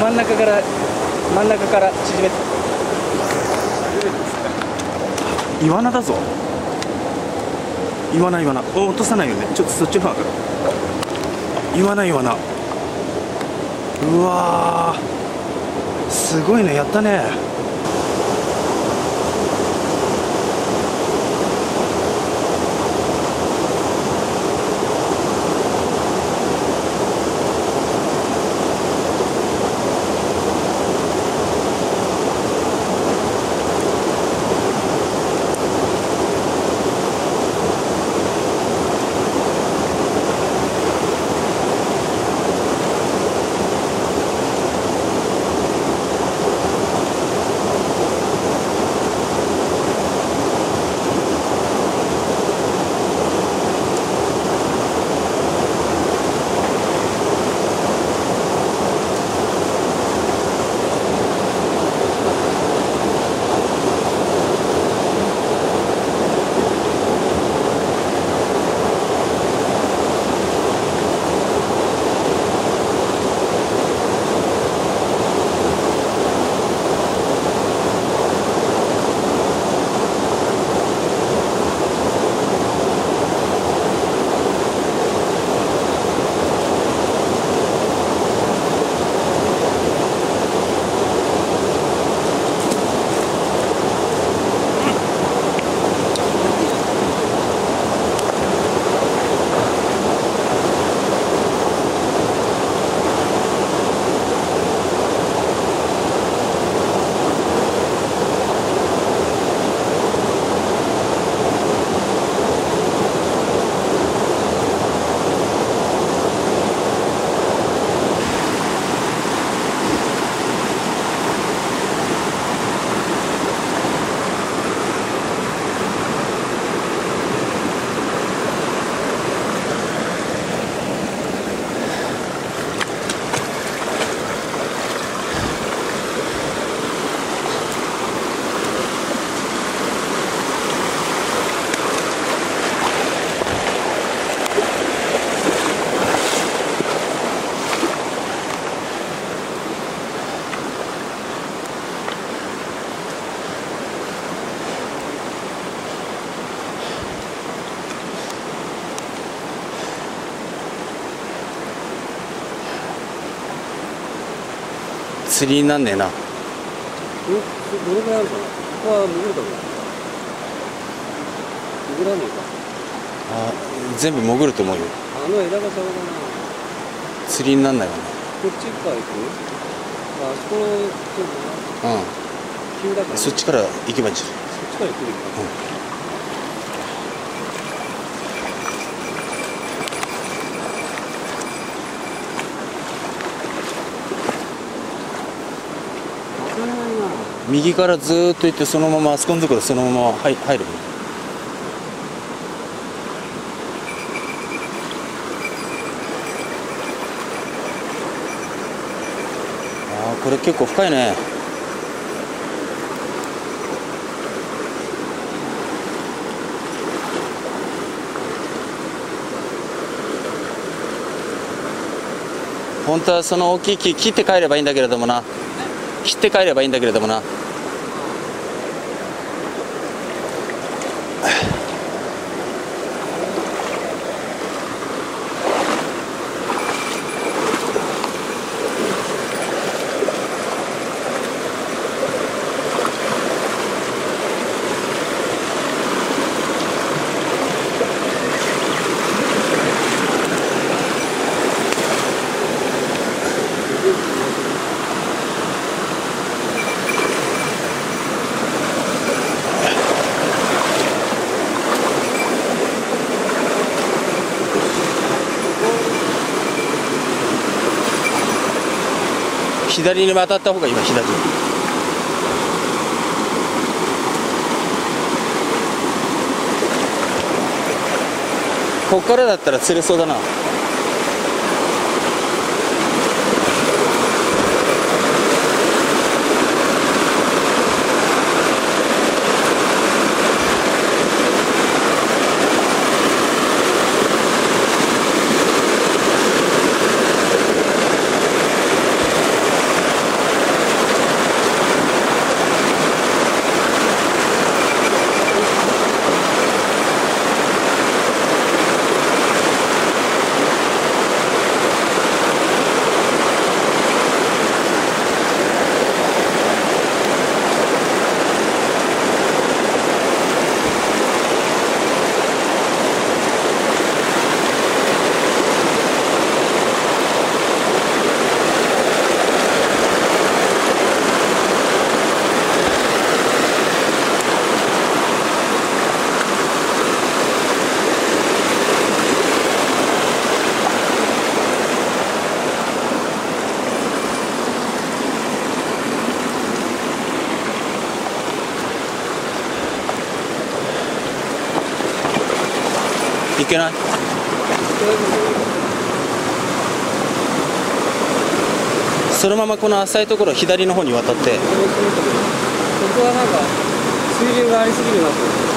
真ん中から縮めて。イワナだぞ。イワナ。落とさないよね。ちょっとそっちの方が。イワナ。うわー、すごいね。やったね。釣りになんねえな。どれくらいあるかな。ここは潜るかも。潜らねえか。あ、全部潜ると思うよ。あの枝が触らない。釣りになんないわね。こっちから行く？あそこのちょっとな。うん。急だから。そっちから行けばいいじゃん。そっちから行くべきか。右からずーっと行ってそのままあそこのところでそのまま入る。ああ、これ結構深いね。本当はその大きい木切って帰ればいいんだけれどもな。切って帰ればいいんだけれどもな。左に渡った方がいいわ。左に。こっからだったら釣れそうだな。行けない？そのままこの浅いところ左の方に渡って。ここはなんか水流がありすぎるなと思って。